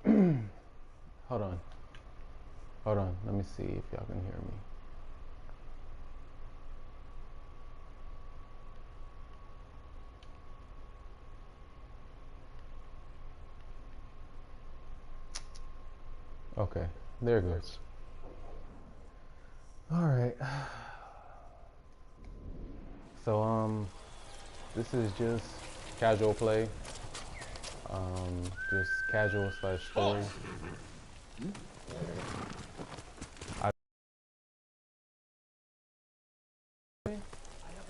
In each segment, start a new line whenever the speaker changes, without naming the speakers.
Hold on. Hold on. Let me see if y'all can hear me. Okay. There it goes. All right. So this is just casual play. Just casual slash story.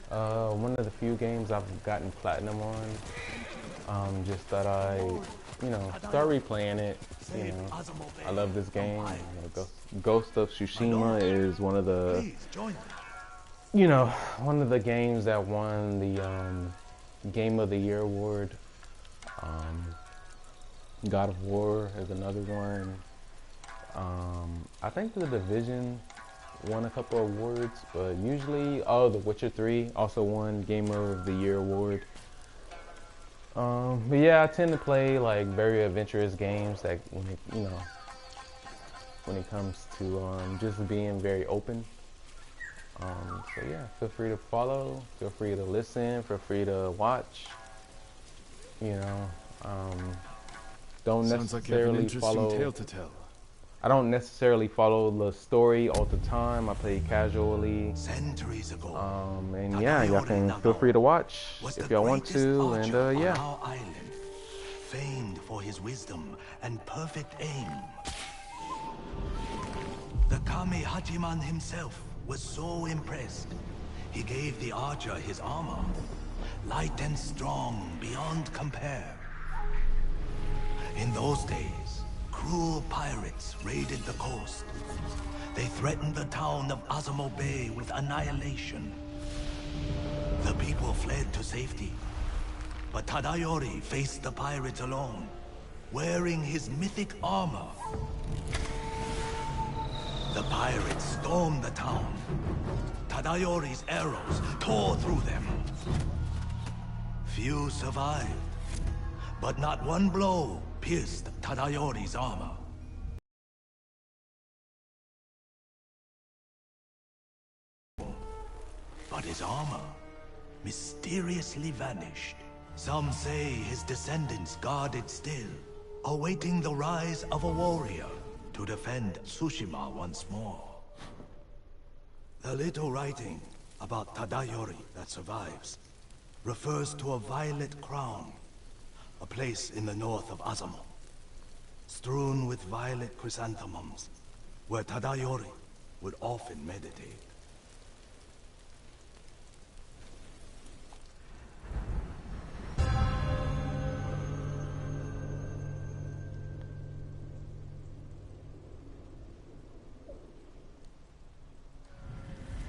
One of the few games I've gotten platinum on. Just thought start replaying it. You know, I love this game. Ghost of Tsushima is one of the games that won the Game of the Year award. God of War is another one. I think The Division won a couple awards, but usually, The Witcher 3 also won Game of the Year award. But yeah, I tend to play like very adventurous games that when it comes to just being very open. So yeah, feel free to follow, feel free to listen, feel free to watch. You know, don't
Sounds like you have an
necessarily
interesting
follow.
tale to tell.
I don't necessarily follow the story all the time. I play casually.
Centuries ago,
And yeah, y'all can feel free to watch if y'all want to. And yeah.
on our island, famed for his wisdom and perfect aim. The Kami Hachiman himself was so impressed, he gave the archer his armor, light and strong beyond compare. In those days, cruel pirates raided the coast. They threatened the town of Azamo Bay with annihilation. The people fled to safety, but Tadayori faced the pirates alone, wearing his mythic armor. The pirates stormed the town. Tadayori's arrows tore through them. Few survived, but not one blow pierced Tadayori's armor. But his armor mysteriously vanished. Some say his descendants guard it still, awaiting the rise of a warrior to defend Tsushima once more. The little writing about Tadayori that survives refers to a violet crown, a place in the north of Azamo, strewn with violet chrysanthemums, where Tadayori would often meditate.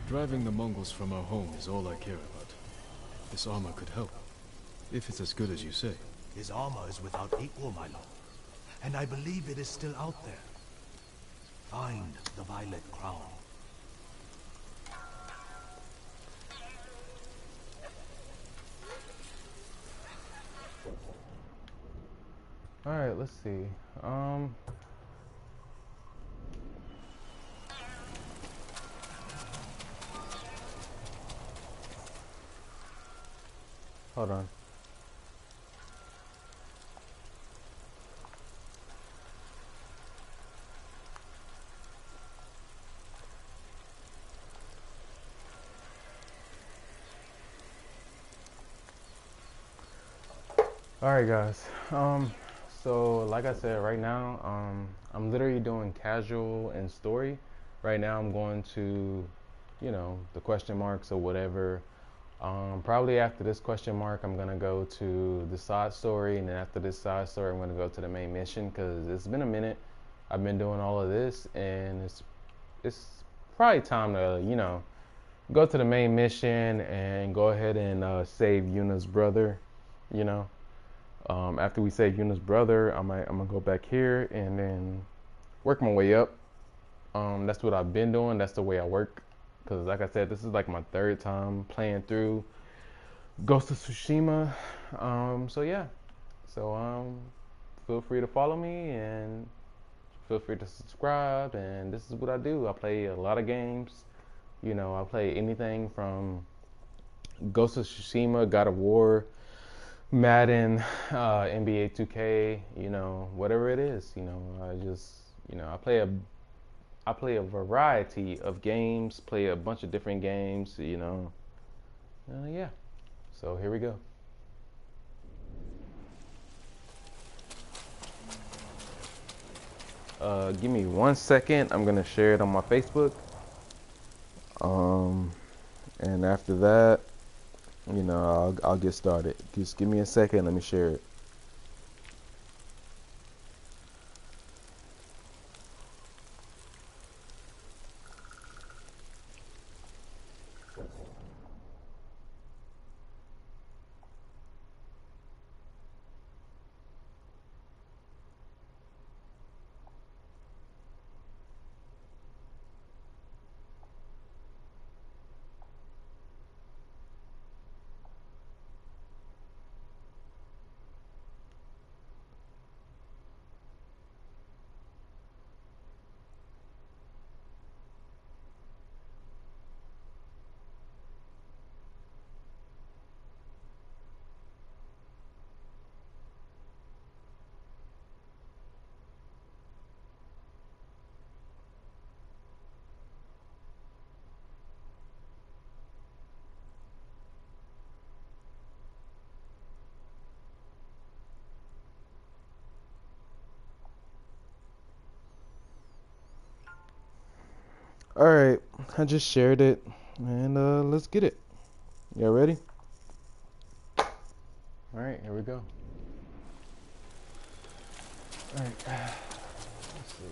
Driving the Mongols from our home is all I care about. This armor could help, if it's as good as you say.
His armor is without equal, my lord, and I believe it is still out there. Find the violet crown.
All right, let's see. Hold on. All right, guys. So like I said, right now, I'm literally doing casual and story. Right now, I'm going to, the question marks or whatever. Probably after this question mark, I'm gonna go to the side story, and then after this side story, I'm gonna go to the main mission because it's been a minute. I've been doing all of this, and it's probably time to go to the main mission and go ahead and save Yuna's brother. You know, after we save Yuna's brother, I'm gonna go back here and then work my way up. That's what I've been doing. That's the way I work. Because like I said, this is like my third time playing through Ghost of Tsushima. So yeah. So feel free to follow me and feel free to subscribe. And this is what I do. I play a lot of games. You know, I play anything from Ghost of Tsushima, God of War, Madden, NBA 2K, you know, whatever it is, you know, I play a variety of games, play a bunch of different games, you know. Yeah. So here we go. Give me 1 second. I'm gonna share it on my Facebook. And after that, you know, I'll get started. Just give me a second. Let me share it. All right, I just shared it, and let's get it. Y'all ready? All right, here we go. All right, let's see.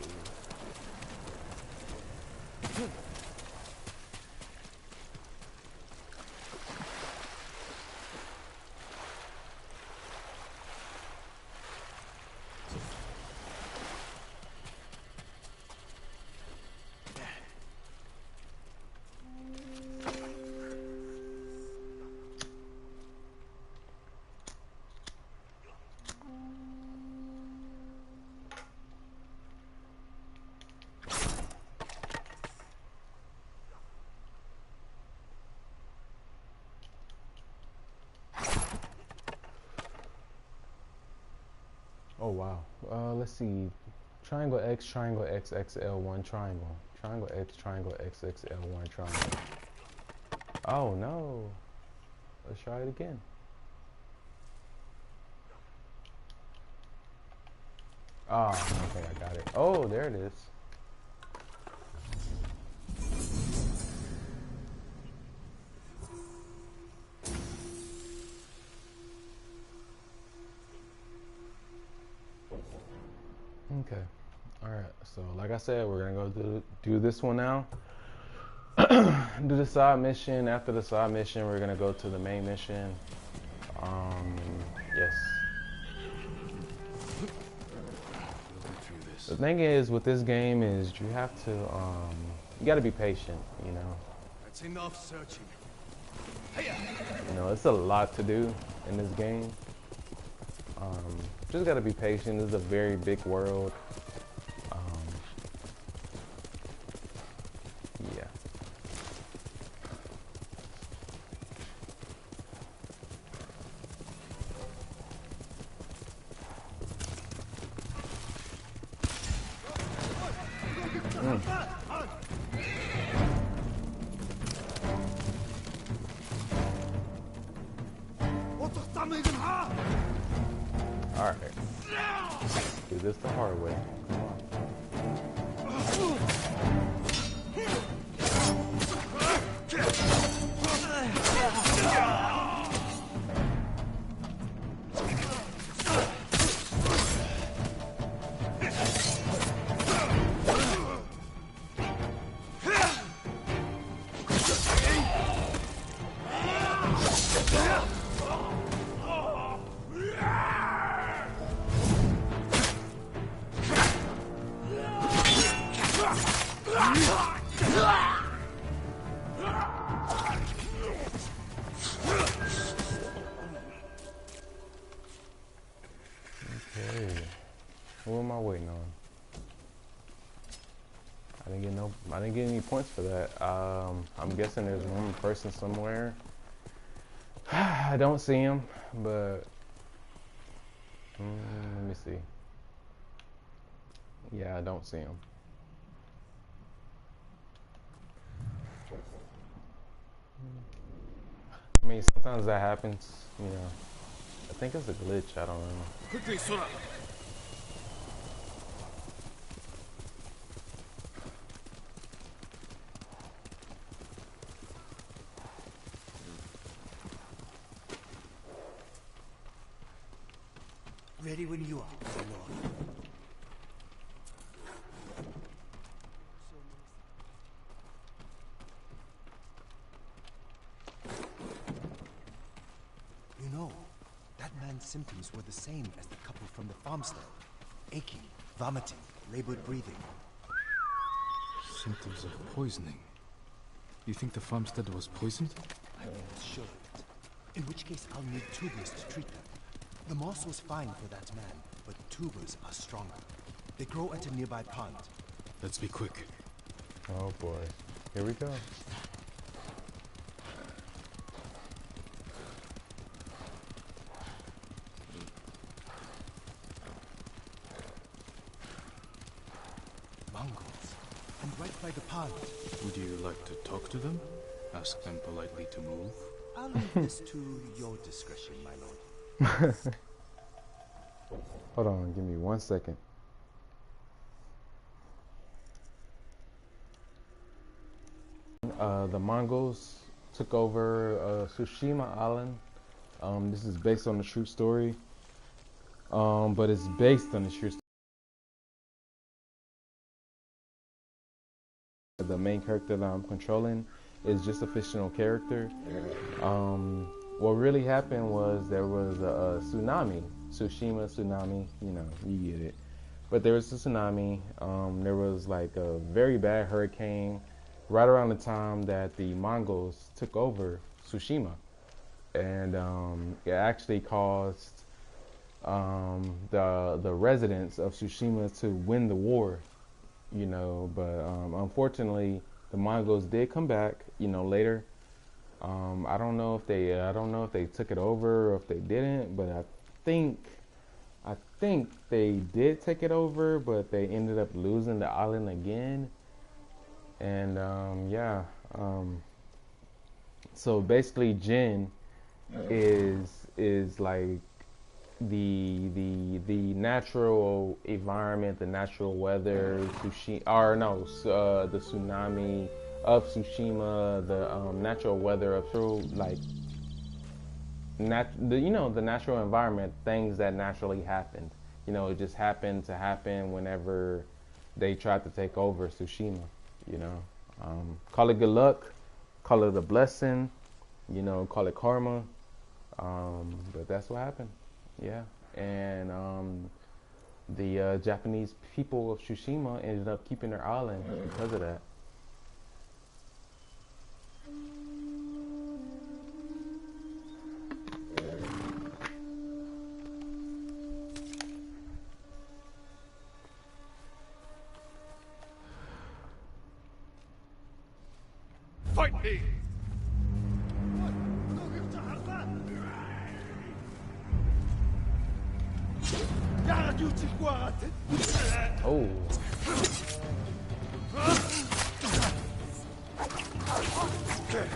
Oh wow. Let's see. Triangle X, triangle X, XL1, triangle. Triangle X, triangle X, XL1, triangle. Oh no. Let's try it again. Ah, I don't think I got it. Oh, there it is. Okay. All right. So, like I said, we're gonna go do this one now. Do the side mission. After the side mission, we're gonna go to the main mission. Yes. The thing is with this game is you have to you gotta be patient, you know.
That's enough searching.
You know, it's a lot to do in this game. Just gotta be patient. This is a very big world. Yeah. All right. Do this the hard way. Come on. Okay. What am I waiting on? I didn't get any points for that. I'm guessing there's one person somewhere. I don't see him, but let me see. Yeah, I don't see him. I mean, sometimes that happens, you know. I think it's a glitch, I don't know.
Quickly, Sora!
Ready when you are, my lord. You know, that man's symptoms were the same as the couple from the farmstead. Aching, vomiting, labored breathing.
Symptoms of poisoning. You think the farmstead was poisoned?
I'm sure of it. In which case, I'll need tubers to treat them. The moss was fine for that man, but tubers are stronger. They grow at a nearby pond.
Let's be quick.
Oh boy. Here we go.
Mongols. And right by the pond.
Would you like to talk to them? Ask them politely to move?
I'll leave this to your discretion, my lord.
Hold on, give me 1 second. The Mongols took over Tsushima Island. This is based on a true story, but it's based on a true story. The main character that I'm controlling is just a fictional character. What really happened was there was a tsunami, Tsushima tsunami, you know, you get it. But there was a tsunami, there was like a very bad hurricane right around the time that the Mongols took over Tsushima. And it actually caused the residents of Tsushima to win the war, you know, but unfortunately the Mongols did come back, you know, later. I don't know if they took it over or if they didn't, but I think they did take it over, but they ended up losing the island again. And yeah, so basically Jin is like the natural environment, the natural weather, the tsunami of Tsushima, the natural weather of the natural environment, things that naturally happened. You know, it just happened to happen whenever they tried to take over Tsushima. You know, call it good luck, call it a blessing, you know, call it karma. But that's what happened. Yeah, and the Japanese people of Tsushima ended up keeping their island because of that.
Fight me!
Oh. Okay.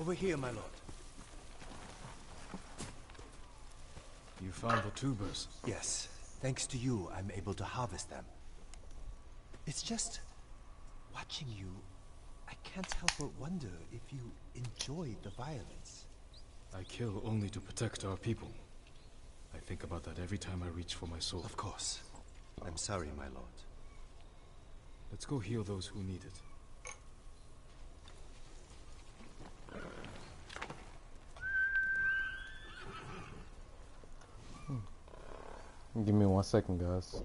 Over here, my lord.
You found the tubers?
Yes. Thanks to you, I'm able to harvest them. It's just... watching you, I can't help but wonder if you enjoy the violence.
I kill only to protect our people. I think about that every time I reach for my sword.
Of course. I'm sorry, my lord.
Let's go heal those who need it.
Give me 1 second, guys.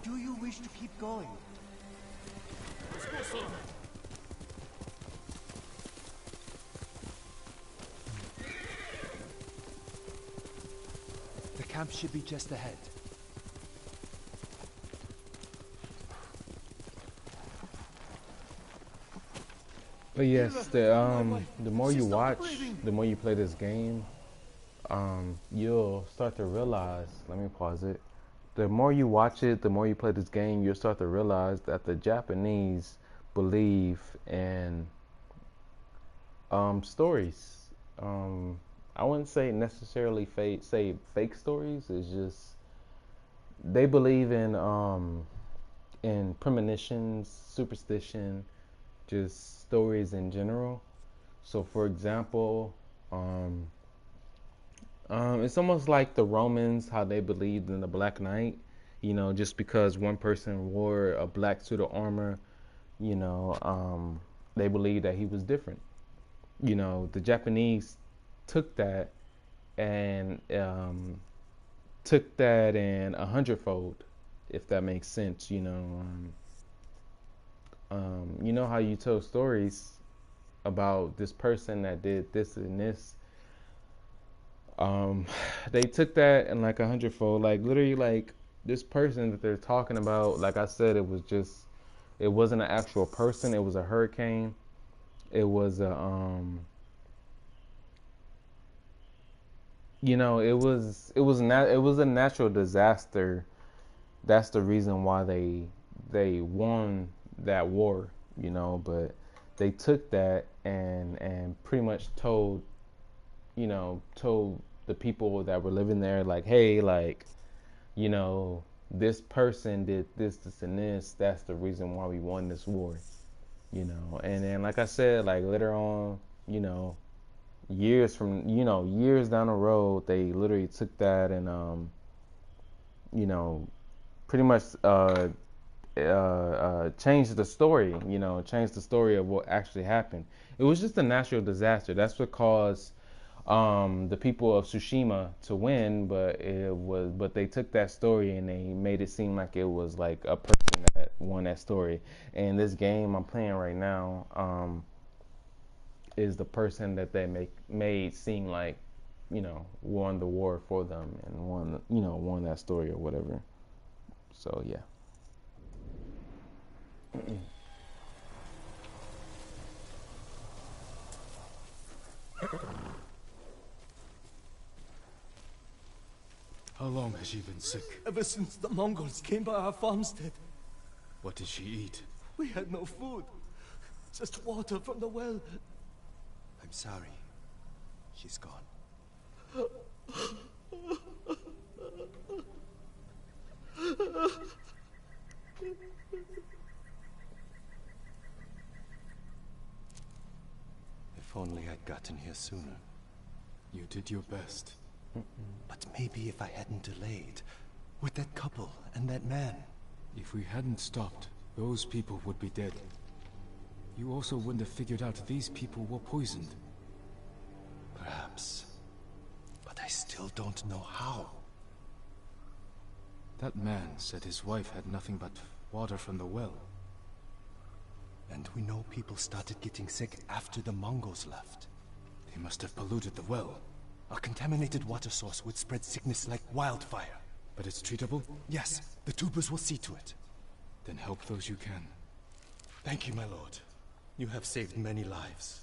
Do you wish to keep going? The camp should be just ahead.
But yes, the more you watch, the more you play this game, you'll start to realize, let me pause it. The more you watch it, the more you play this game, you'll start to realize that the Japanese believe in stories. I wouldn't say necessarily fake stories. It's just they believe in premonitions, superstition, just stories in general. So, for example, it's almost like the Romans, how they believed in the Black Knight. You know, just because one person wore a black suit of armor, you know, they believed that he was different. You know, the Japanese took that and took that in 100-fold, if that makes sense. You know how you tell stories about this person that did this and this. They took that in like 100-fold, like literally, like this person that they're talking about. Like I said, it wasn't an actual person. It was a hurricane. It was a it was a natural disaster. That's the reason why they won that war, you know. But they took that and pretty much told the people that were living there, like, hey, like, you know, this person did this, and this. That's the reason why we won this war, you know. And then, like I said, like later on, you know, years down the road, they literally took that and you know, pretty much changed the story. You know, changed the story of what actually happened. It was just a natural disaster. That's what caused the people of Tsushima to win, but they took that story and they made it seem like it was like a person that won that story. And this game I'm playing right now is the person that they made seem like, you know, won the war for them and won that story or whatever. So yeah.
How long has she been sick?
Ever since the Mongols came by our farmstead,
What did she eat?
we had no food. Just water from the well. I'm sorry. She's gone. If If only I'd gotten here sooner.
You did your best.
But maybe if I hadn't delayed, with that couple and that man.
If we hadn't stopped, those people would be dead. You also wouldn't have figured out these people were poisoned.
Perhaps. But I still don't know how.
That man said his wife had nothing but water from the well.
And we know people started getting sick after the Mongols left.
They must have polluted the well.
A contaminated water source would spread sickness like wildfire.
But it's treatable?
Yes, the tubers will see to it.
Then help those you can.
Thank you, my lord. You have saved many lives.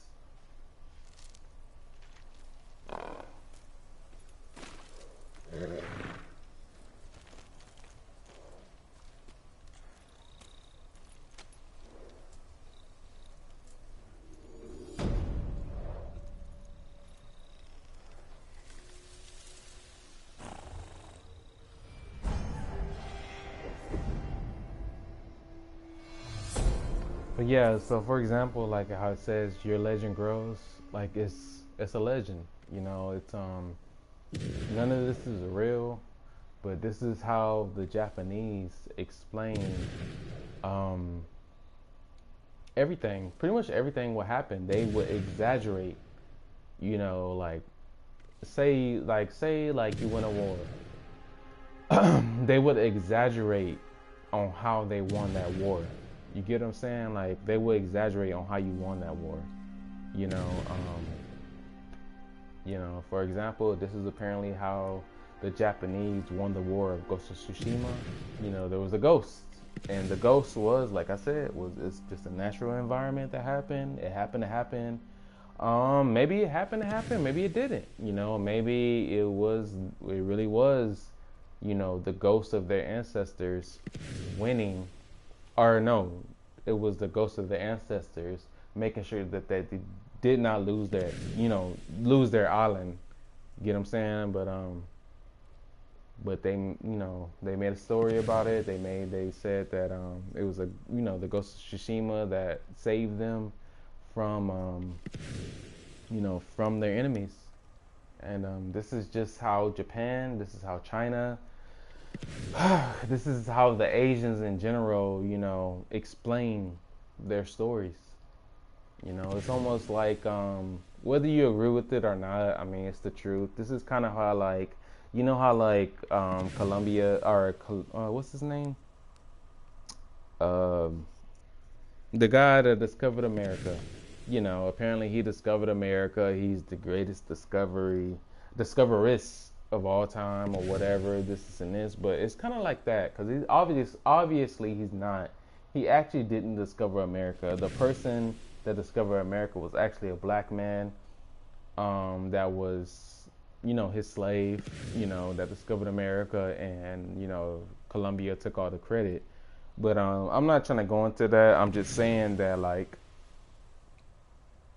But yeah, so for example, like how it says your legend grows, like it's a legend. You know, it's none of this is real, but this is how the Japanese explain everything. Pretty much everything what happened. They would exaggerate. You know, like say you win a war. They would exaggerate on how they won that war. You get what I'm saying? Like they would exaggerate on how you won that war. You know, for example, this is apparently how the Japanese won the war of Ghost of Tsushima. You know, there was a ghost, and the ghost was, like I said, it's just a natural environment that happened. It happened to happen. Maybe it happened to happen. Maybe it didn't. You know, maybe it really was, you know, the ghost of their ancestors winning. Or no, it was the ghost of the ancestors making sure that they did not lose their island. Get what I'm saying? But they, you know, they made a story about it. They said that it was the ghost of Tsushima that saved them from from their enemies. And this is just how Japan, this is how China, this is how the Asians in general, you know, explain their stories. You know, it's almost like whether you agree with it or not, I mean, it's the truth. This is kind of how, like, you know how, like, Colombia, or what's his name? The guy that discovered America. You know, apparently he discovered America. He's the greatest discoverist of all time, or whatever, this and this. But it's kind of like that, because he's obviously he's not. He actually didn't discover America. The person that discovered America was actually a black man that was, you know, his slave, you know, that discovered America, and, you know, Colombia took all the credit. But I'm not trying to go into that. I'm just saying that, like,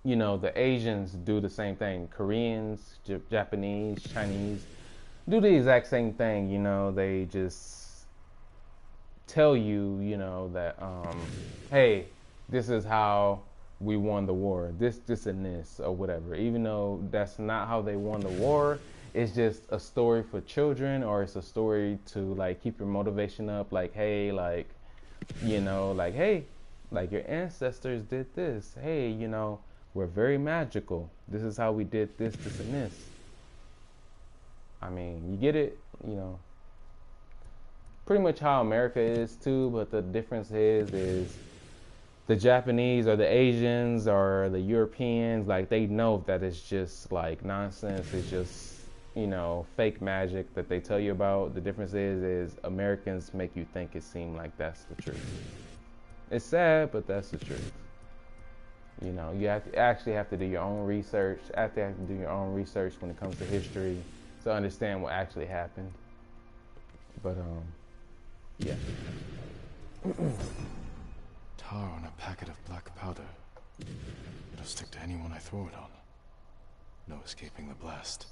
you know, the Asians do the same thing. Koreans, Japanese, Chinese do the exact same thing. You know, they just tell you, you know, that, hey, this is how we won the war. This, and this, or whatever. Even though that's not how they won the war. It's just a story for children, or it's a story to, like, keep your motivation up. Like, hey, like, you know, like, hey, like, your ancestors did this. Hey, you know, we're very magical. This is how we did this, and this. I mean, you get it, you know. Pretty much how America is too, but the difference is the Japanese or the Asians or the Europeans, like, they know that it's just, like, nonsense. It's just, you know, fake magic that they tell you about. The difference is Americans make you think it seems like that's the truth. It's sad, but that's the truth. You know, you actually have to do your own research. Have to do your own research when it comes to history to understand what actually happened. But yeah.
Tar on a packet of black powder. It'll stick to anyone I throw it on. No escaping the blast.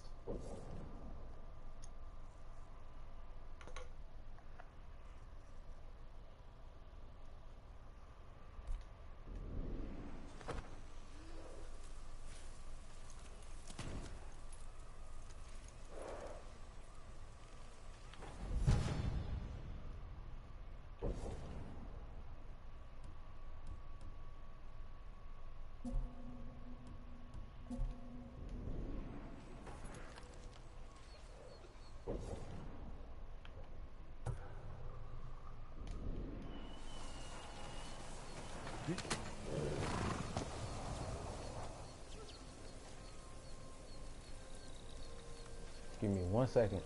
Give me 1 second.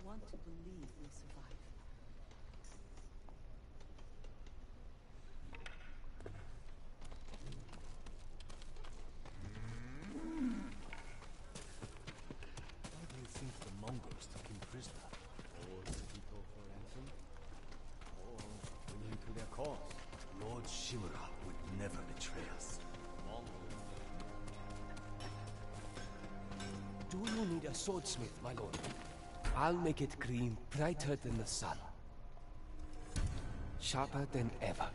Want to believe we'll survive.
Why do you think the Mongols took him prisoner? Or did he go for ransom? Or willing to their cause? Lord Shimura would never betray us.
Do you need a swordsmith, my lord? I'll make it gleam brighter than the sun. Sharper than ever.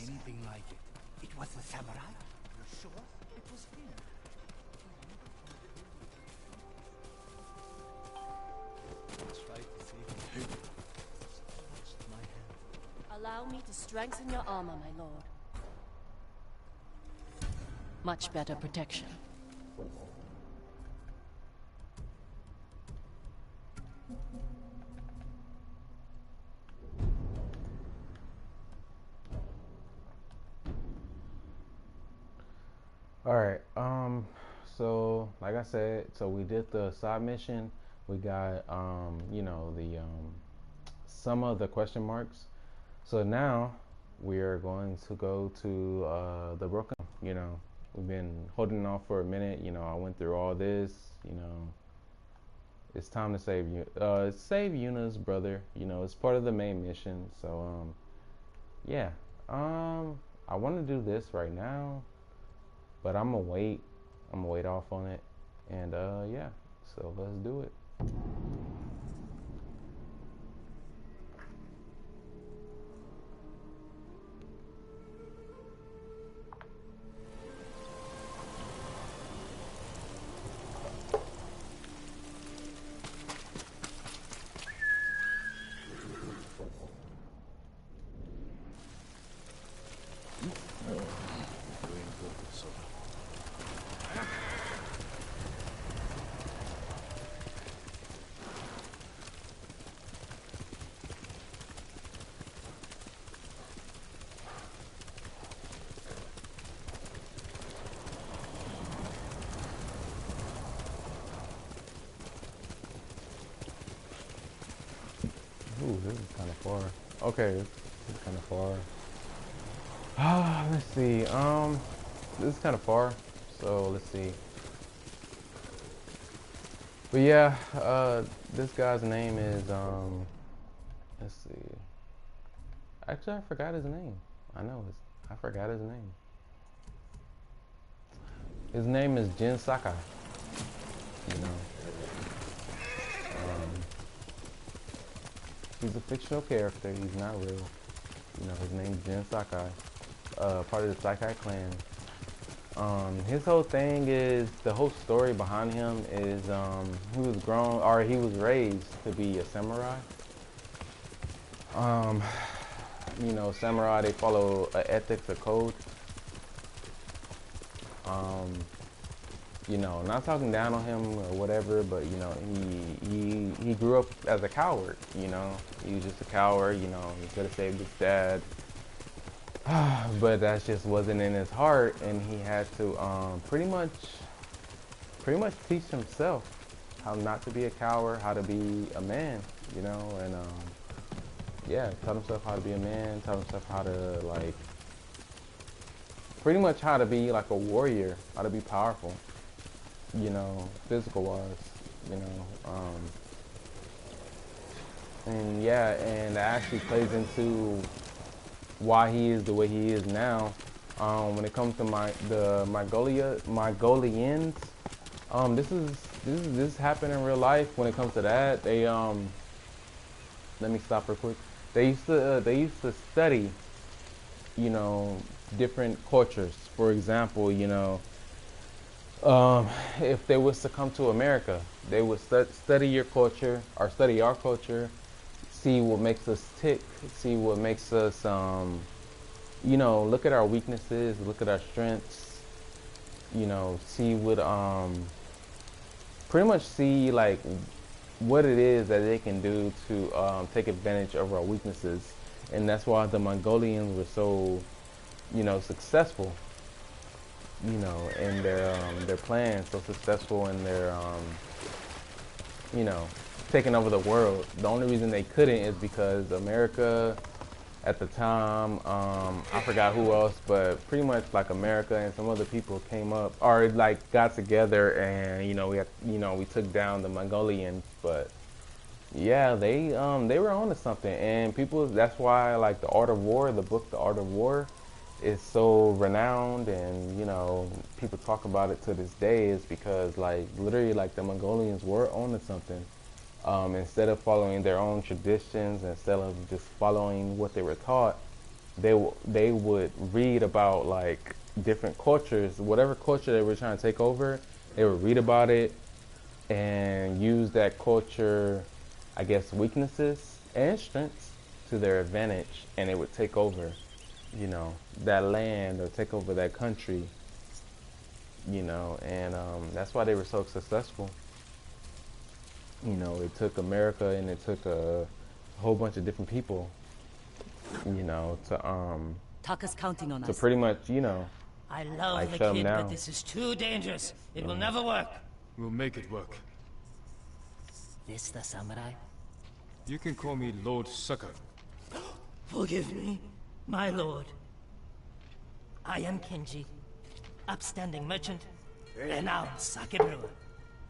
Anything like it. It was a samurai? You're sure? It was him. Try to save him. Touched my hand.
Allow me to strengthen your armor, my lord. Much better protection.
All right. So like I said, so we did the side mission. We got you know, the some of the question marks. So now we are going to go to the broken. You know, we've been holding off for a minute. You know, I went through all this. You know, it's time to save you. Save Yuna's brother. You know, it's part of the main mission. So yeah. I want to do this right now, but I'm gonna wait. I'm gonna wait off on it, and yeah. So let's do it. Ooh, this is kind of far. Okay, this is kind of far. Let's see. This is kind of far. So let's see. But yeah, this guy's name is let's see. Actually, I forgot his name. I forgot his name. His name is Jin Sakai. You know. He's a fictional character. He's not real. You know, his name's Jin Sakai. Part of the Sakai clan. His whole thing is, the whole story behind him is he was raised to be a samurai. You know, samurai, they follow ethics, a code. You know, not talking down on him or whatever, but you know, he grew up as a coward. You know, he was just a coward. You know, he could have saved his dad, but that just wasn't in his heart, and he had to pretty much teach himself how not to be a coward, how to be a man. You know, and yeah, taught himself how to be a man, taught himself how to like pretty much how to be like a warrior, how to be powerful, physical wise, you know. And yeah, and that actually plays into why he is the way he is now. When it comes to Mongolians, this happened in real life. When it comes to that, they let me stop real quick. They used to study, you know, different cultures. For example, if they was to come to America, they would study your culture or study our culture, see what makes us tick, see what makes us, look at our weaknesses, look at our strengths, see what, pretty much see like what it is that they can do to take advantage of our weaknesses. And that's why the Mongolians were so, successful, in their plans, so successful in their, you know, taking over the world. The only reason they couldn't is because America at the time, I forgot who else, but pretty much like America and some other people came up or like got together, and we took down the Mongolians. But yeah, they were on to something, and people. That's why like the Art of War, the book The Art of War, is so renowned, and people talk about it to this day, is because like literally like the Mongolians were on to something. Instead of following their own traditions, instead of just following what they were taught, they would read about like different cultures, whatever culture they were trying to take over. They would read about it and use that culture, I guess, weaknesses and strengths to their advantage, and it would take over, that land or take over that country, and that's why they were so successful. It took America and it took a whole bunch of different people,
Taka's counting on
to
us.
pretty much,
I love
like
the
shut 'em
kid,
down.
but this is too dangerous. It will never work.
We'll make it work.
This the samurai?
You can call me Lord Sucker.
Forgive me, my lord. I am Kenji, upstanding merchant, renowned sake brewer.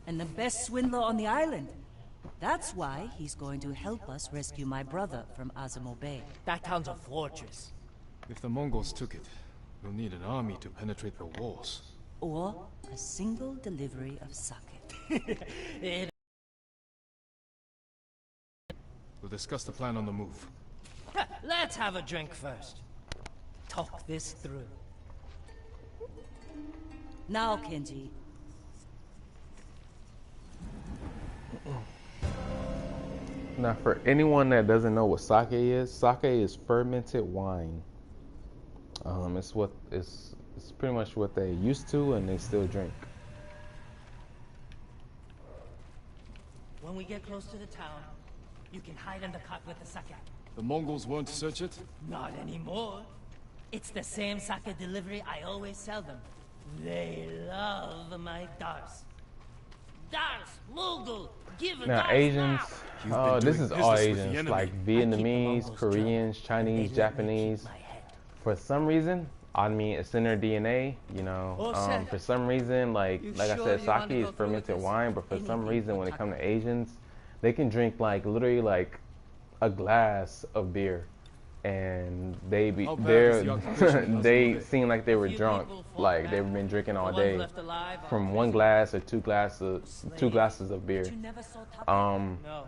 And the best swindler on the island. That's why he's going to help us rescue my brother from Azamo Bay.
That town's a fortress.
If the Mongols took it, we'll need an army to penetrate the walls.
Or a single delivery of sake.
We'll discuss the plan on the move.
Let's have a drink first. Talk this through.
Now, Kenji.
Now, for anyone that doesn't know what sake is fermented wine. It's pretty much what they used to and they still drink.
When we get close to the town, you can hide in the cot with the sake.
The Mongols won't search it?
Not anymore. It's the same sake delivery I always sell them. They love my dars. Dars, Mughal, give a
Now,
dars
Asians,
You've been
this
doing
is all
business with the
Asians,
enemy.
like
I keep the
Vietnamese,
Mongols
Koreans,
dry.
Chinese,
They let me
Japanese.
keep my head.
For some reason, I mean, it's in their DNA, for some reason, like I
sure
said,
you want
sake
to
is
go through with
fermented
this?
wine, but for some
Anything
reason,
for
when it comes
Taka.
to Asians, they can drink like literally like a glass of beer, and
How bad is the occupation in
they
Azamo Bay?
seem like they were
Few
drunk,
people fought
like
back.
they've been drinking all
The ones
day
left alive are
from one
prisoners.
glass or two glasses of beer.
You never saw Taka?
No.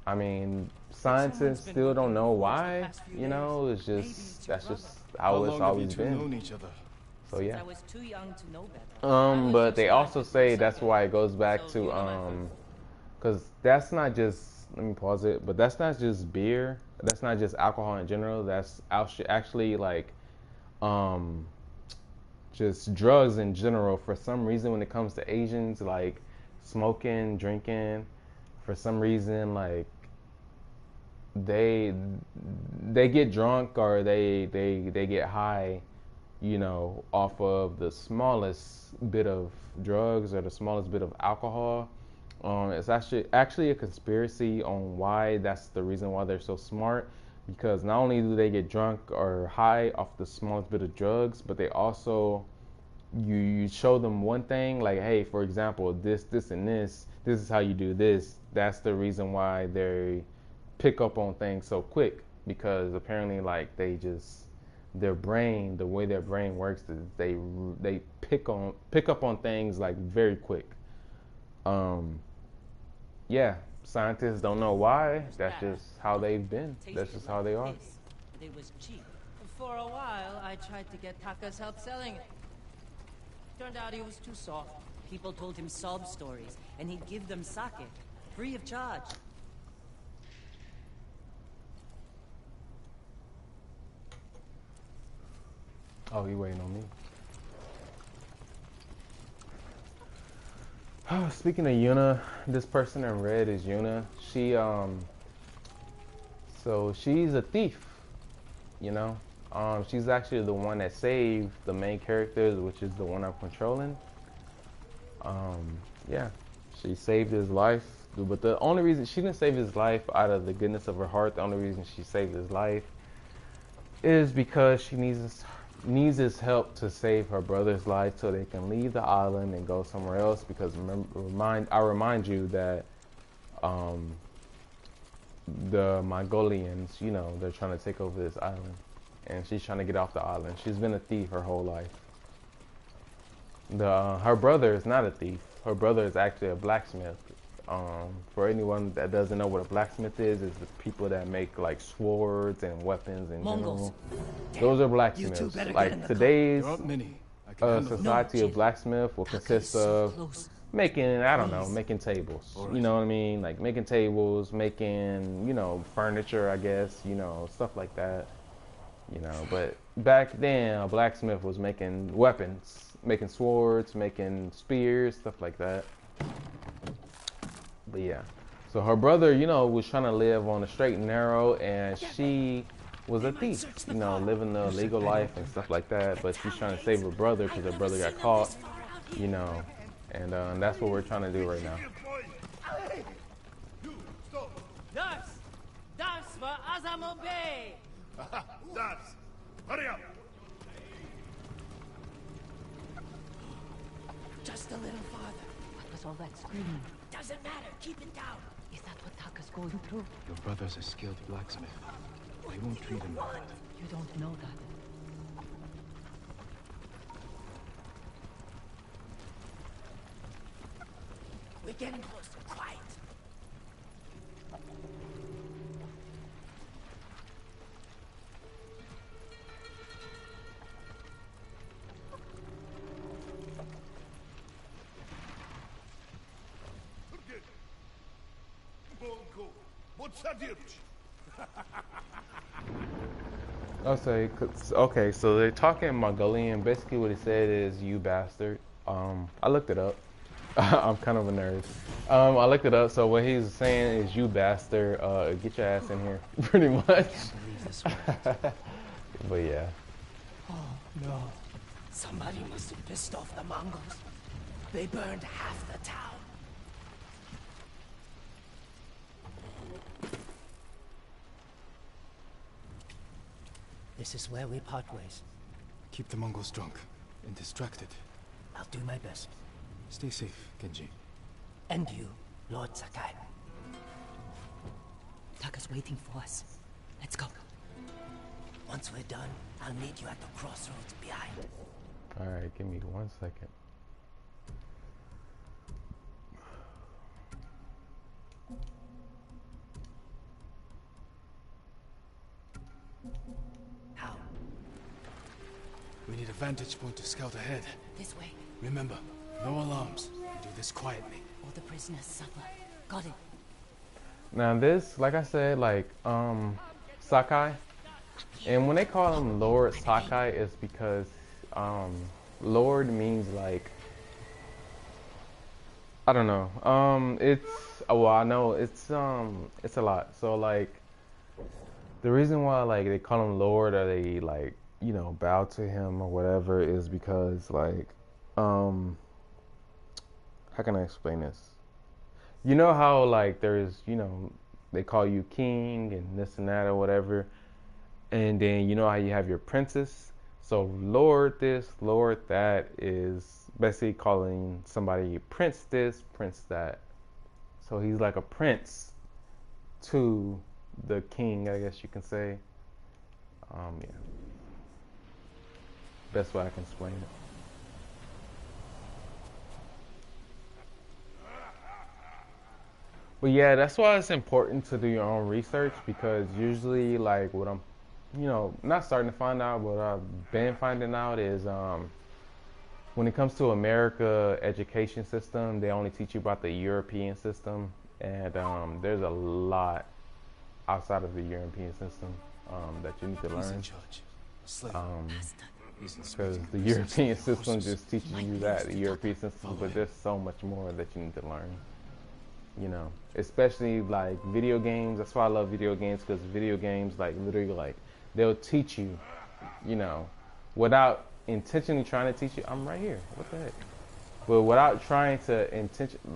I mean, scientists
been
still
working
don't know
for us the
why.
past few
It's just that's just
How
how it's
long have you
always
two
been.
known each other?
So yeah.
I was too young to know better.
But they also say that's why it goes back
So you
to
know my first.
because that's not just, let me pause it, but that's not just beer. That's not just alcohol in general. That's actually like um just drugs in general. For some reason, when it comes to Asians, like smoking, drinking, for some reason, like they they get drunk or they get high, off of the smallest bit of drugs or the smallest bit of alcohol, It's actually a conspiracy on why that's the reason why they're so smart. Because not only do they get drunk or high off the smallest bit of drugs, but they also you show them one thing, like, hey, for example, this and this is how you do this. That's the reason why they pick up on things so quick, because apparently, like, their brain, the way their brain works is they pick up on things like very quick. um yeah, scientists don't know why. That's just how they've been. That's just how they are.
It was cheap.
For a while, I tried to get Taka's help selling it. Turned out he was too soft.
People told him sob stories, and he'd give them sake, free of charge.
Oh, you waiting on me? Oh, speaking of Yuna, this person in red is Yuna. So she's a thief, you know. She's actually the one that saved the main characters, which is the one I'm controlling. Yeah, she saved his life, but the only reason she didn't save his life out of the goodness of her heart, the only reason she saved his life is because she needs his help to save her brother's life so they can leave the island and go somewhere else. Because I remind you that the Mongolians, you know, they're trying to take over this island, and she's trying to get off the island. She's been a thief her whole life. Her brother is not a thief. Her brother is actually a blacksmith. For anyone that doesn't know what a blacksmith is the people that make like swords and weapons in general. Those are blacksmiths. Like today's society of blacksmith will consist of making, I don't know, making tables. You know what I mean? Like making tables, making, you know, furniture, I guess, you know, stuff like that. You know, but back then a blacksmith was making weapons, making swords, making spears, stuff like that. But yeah, so her brother, you know, was trying to live on the straight and narrow, and she was a thief, you know, living the legal life and stuff like that. But she's trying to save her brother because her brother got caught, you know, and that's what we're trying to do right now.
Dars! Dars for Azamo Bay!
Dars! Hurry up!
Just a little farther.
What was all that screaming?
Doesn't matter, keep it down.
Is that what Taka's going through?
Your brother's a skilled blacksmith. They won't treat him bad.
You don't know that.
We're getting closer. Quiet.
I'll say, okay, so they're talking Mongolian. Basically what it said is, you bastard. I looked it up. I'm kind of a nerd. I looked it up, so what he's saying is, you bastard, get your ass in here, pretty much. But yeah.
Oh no. Somebody must have pissed off the Mongols. They burned half the town. This is where we part ways.
Keep the Mongols drunk and distracted.
I'll do my best.
Stay safe, Genji.
And you, Lord Sakai.
Taka's waiting for us. Let's go.
Once we're done, I'll meet you at the crossroads behind.
Alright, give me 1 second.
How?
We need a vantage point to scout ahead.
This way.
Remember, no alarms. Do this quietly.
All the prisoners suffer. Got it.
Now this, like I said, like, Sakai, and when they call him Lord Sakai, it's because, Lord means like, I don't know, it's, well, I know, it's a lot, so like, the reason why, like, they call him Lord, or they, like, you know, bow to him or whatever, is because, like, how can I explain this? you know how like there's, you know, they call you king and this and that or whatever, and then you know how you have your princess. So Lord this, Lord that is basically calling somebody prince this, prince that. So he's like a prince to the king, I guess you can say. Yeah, best way I can explain it. But yeah, that's why it's important to do your own research, because usually, like, what I'm, you know, not starting to find out, but I've been finding out is when it comes to America education system, they only teach you about the European system, and there's a lot outside of the European system that you need to
He's in
learn.
charge. Slave. He's
Because
inspecting
the
prisoners
European
from
system
horses.
just teaches you that, the European system, but there's so much more that you need to learn. You know, especially like video games. That's why I love video games, because video games, like, literally, like, they'll teach you, you know, without intentionally trying to teach you. I'm right here. What the heck? But without trying to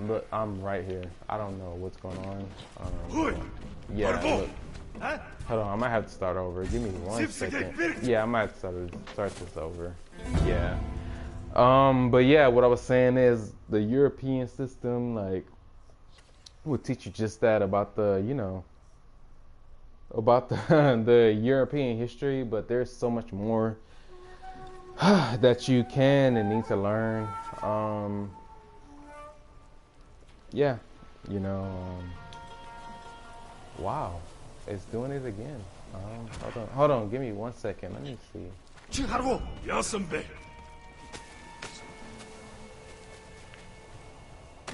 look, I'm right here. I don't know what's going on. Yeah, look. Hold on, I might have to start over. Give me 1 second. Yeah, I might have to start this over. Yeah. But yeah, what I was saying is the European system, like, will teach you just that about the, you know, about the the European history, but there's so much more that you can and need to learn. Yeah, you know, wow, it's doing it again. Hold on, give me 1 second. Let me see.
칭하고 야선배.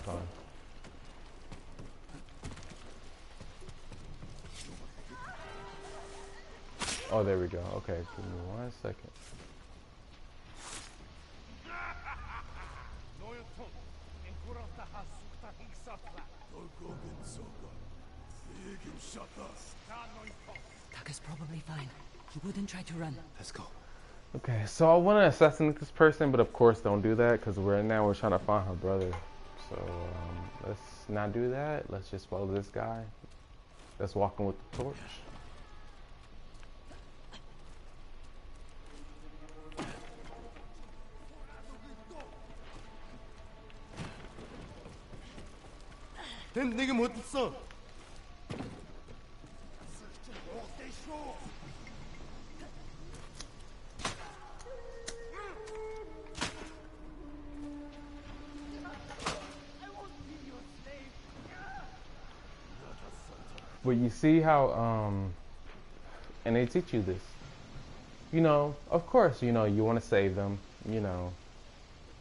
Hold on. Oh, there we go. Okay, give me 1 second.
Taka's probably fine. He wouldn't try to run.
Let's go.
Okay, so I want to assassinate this person, but of course don't do that, because right now we're trying to find her brother. So let's not do that. Let's just follow this guy that's walking with the torch.
난 내게 못 있어.
But you see how and they teach you this. You know, of course, you know, you want to save them, you know,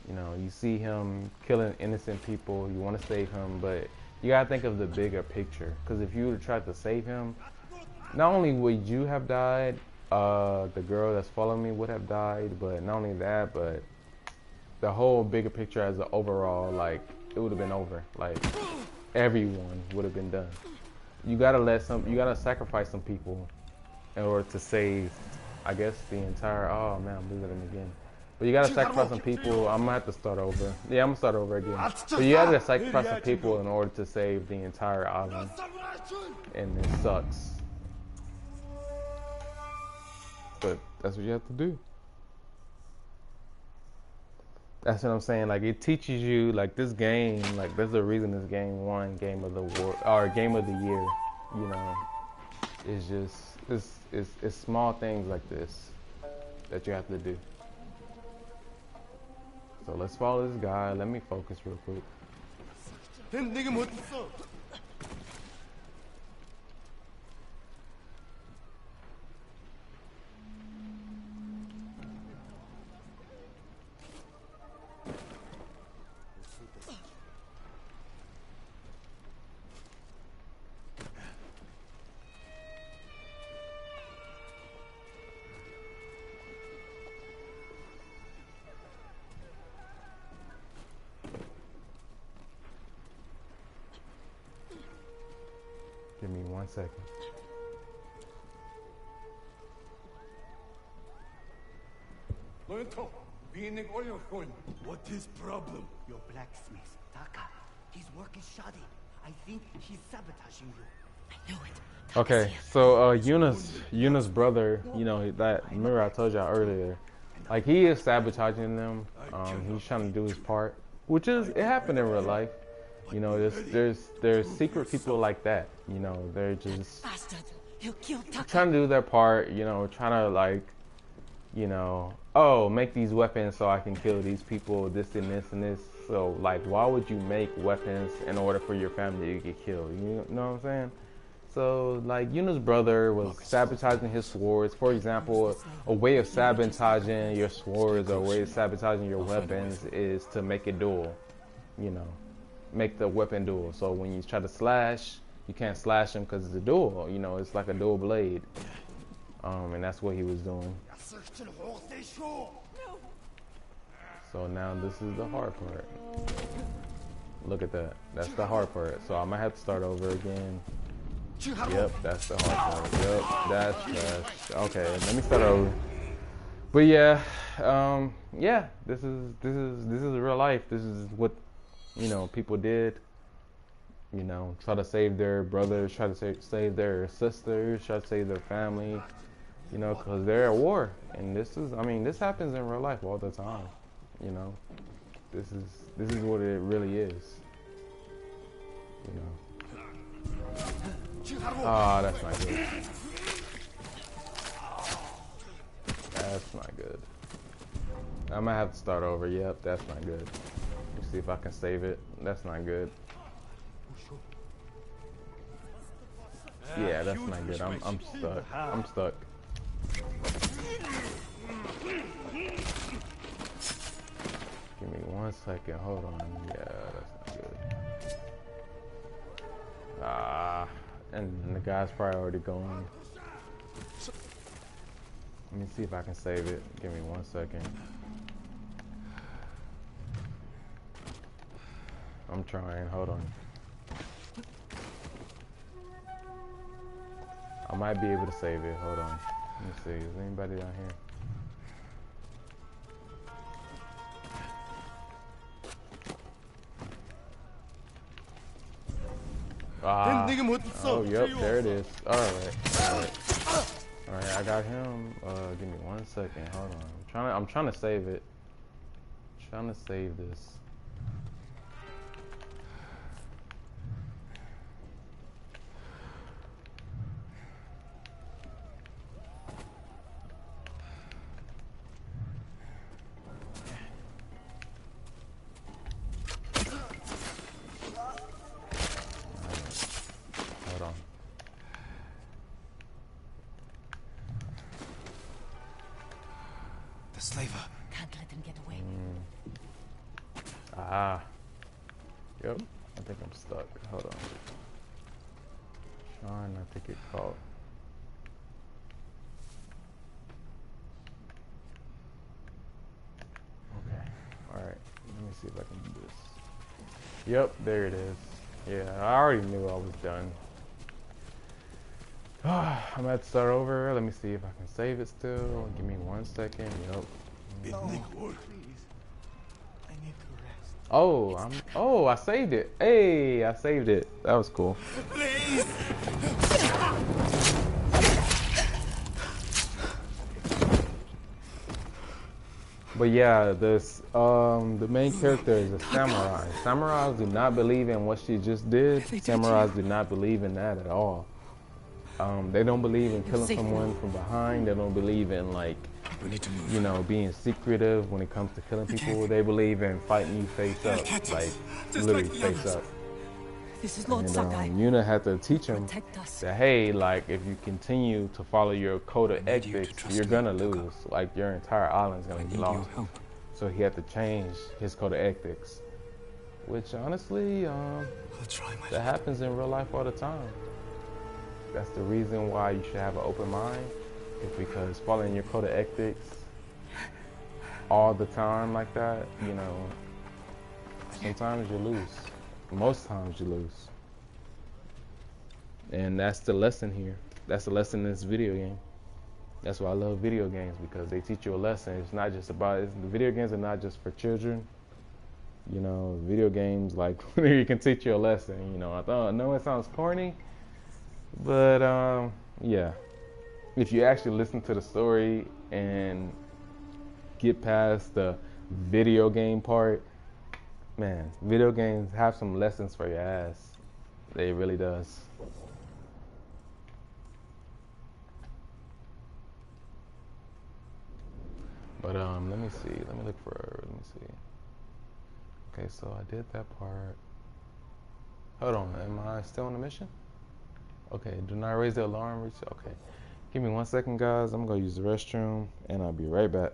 you see him killing innocent people, you want to save him, but you got to think of the bigger picture, because if you would have tried to save him, not only would you have died, the girl that's following me would have died, but not only that, but the whole bigger picture as an overall, like, it would have been over. Like, everyone would have been done. You gotta sacrifice some people in order to save, I guess, the entire, oh man, I'm losing them again. But you gotta sacrifice some people. I'm gonna have to start over. Yeah, I'm gonna start over again. But you gotta sacrifice some people in order to save the entire island. And it sucks. But that's what you have to do. That's what I'm saying. Like, it teaches you, like, this game, like, there's a reason this game won Game of the War, or Game of the Year. You know, it's just, it's small things like this that you have to do. So let's follow this guy. Let me focus real quick.
난 내게 못 있어.
Give me 1 second.
What is problem?
Your blacksmith, Taka. His work is shoddy.
I think he's sabotaging you.
I knew it.
Okay, so Yuna's brother, you know, that, remember I told y'all earlier, like he is sabotaging them. He's trying to do his part, which is, it happened in real life. You know, there's secret people like that. You know, they're just
Bastard. He'll kill Tucker.
trying to do their part. You know, trying to like, you know, oh, make these weapons so I can kill these people, this and this and this. So like, why would you make weapons in order for your family to get killed? You know what I'm saying? So, like, Yuna's brother was sabotaging his swords. For example, a way of sabotaging your swords or a way of sabotaging your weapons is to make it dual. You know, make the weapon dual. So when you try to slash, you can't slash them because it's a dual. You know, it's like a dual blade. And that's what he was doing. So now this is the hard part. Look at that. That's the hard part. So I might have to start over again. Yep, that's the hard part. Yep, that's trash. Okay, let me start over. But yeah, yeah, this is real life. This is what, you know, people did. You know, try to save their brothers, try to save their sisters, try to save their family. You know, because they're at war, and this is, I mean, this happens in real life all the time. You know, this is what it really is. You know. Ah, oh, that's not good. That's not good. I might have to start over. Yep, that's not good. Let's see if I can save it. That's not good. Yeah, that's not good. I'm stuck. I'm stuck. Give me 1 second. Hold on. Yeah, that's not good. And the guy's probably already gone. Let me see if I can save it. Give me 1 second. I'm trying. Hold on. I might be able to save it. Hold on. Let me see. Is anybody down here? Ah. Oh, yep, there it is. Alright. Alright, I got him. Give me 1 second. Hold on. I'm trying to save it. Trying to save this.
Slaver.
Can't let him get away.
Ah. Yep. I think I'm stuck. Hold on. Trying not to get caught. Okay. Alright. Let me see if I can do this. Yep, there it is. Yeah, I already knew I was done. I'm gonna have to start over. Let me see if I can save it still. Give me 1 second. Yep. Oh, I saved it. Hey, I saved it. That was cool. Please. But yeah, this the main character is a samurai. Samurais do not believe in what she just did. Samurais do not believe in that at all. They don't believe in killing someone from behind. They don't believe in, like, you know, being secretive when it comes to killing people. They believe in fighting you face up, like literally face up.
This is Lord
And
Sakai.
Yuna had to teach him that, hey, like, if you continue to follow your code of ethics, you're gonna lose. Like, your entire island's gonna be lost. So he had to change his code of ethics, which honestly, that happens in real life all the time. That's the reason why you should have an open mind, is because following your code of ethics all the time like that, you know, sometimes you lose. Most times you lose. And that's the lesson here. That's the lesson in this video game. That's why I love video games, because they teach you a lesson. It's not just about, the video games are not just for children. You know, video games like you can teach you a lesson. You know, I know it sounds corny, but yeah, if you actually listen to the story and get past the video game part, man, video games have some lessons for your ass. They really does. But let me see. Let me look for. Let me see. Okay, so I did that part. Hold on. Am I still on the mission? Okay. Do not raise the alarm. Okay. Give me 1 second, guys. I'm gonna use the restroom, and I'll be right back.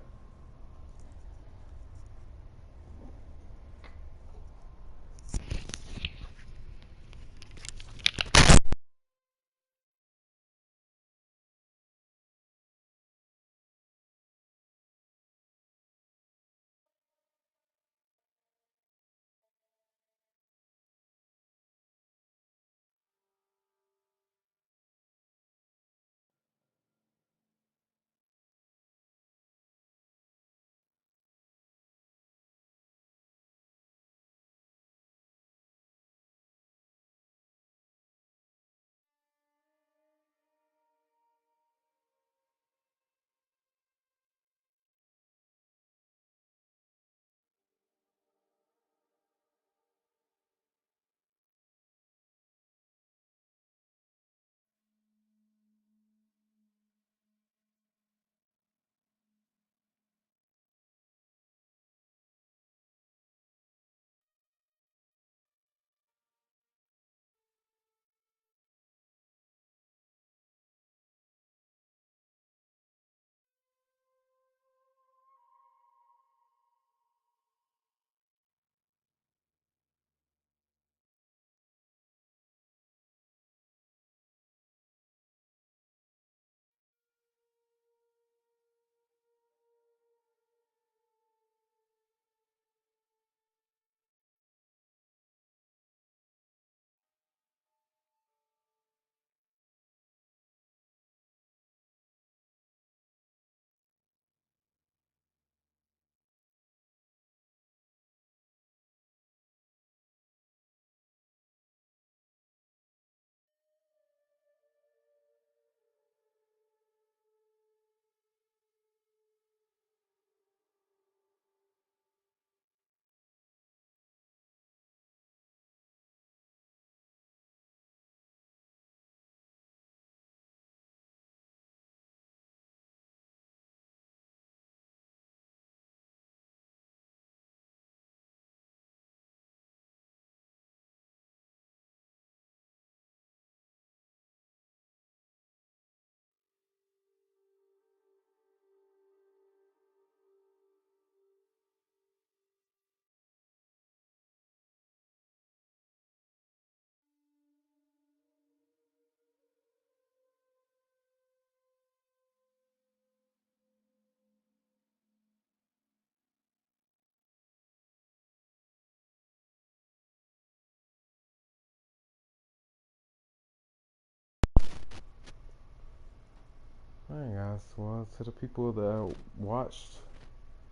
Alright, guys. Well, to the people that watched,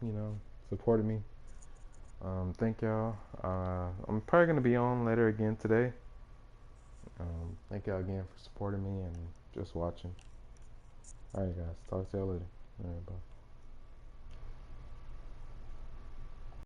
you know, supported me, thank y'all. I'm probably gonna be on later again today. Thank y'all again for supporting me and just watching. Alright, guys. Talk to y'all later. Alright, bye.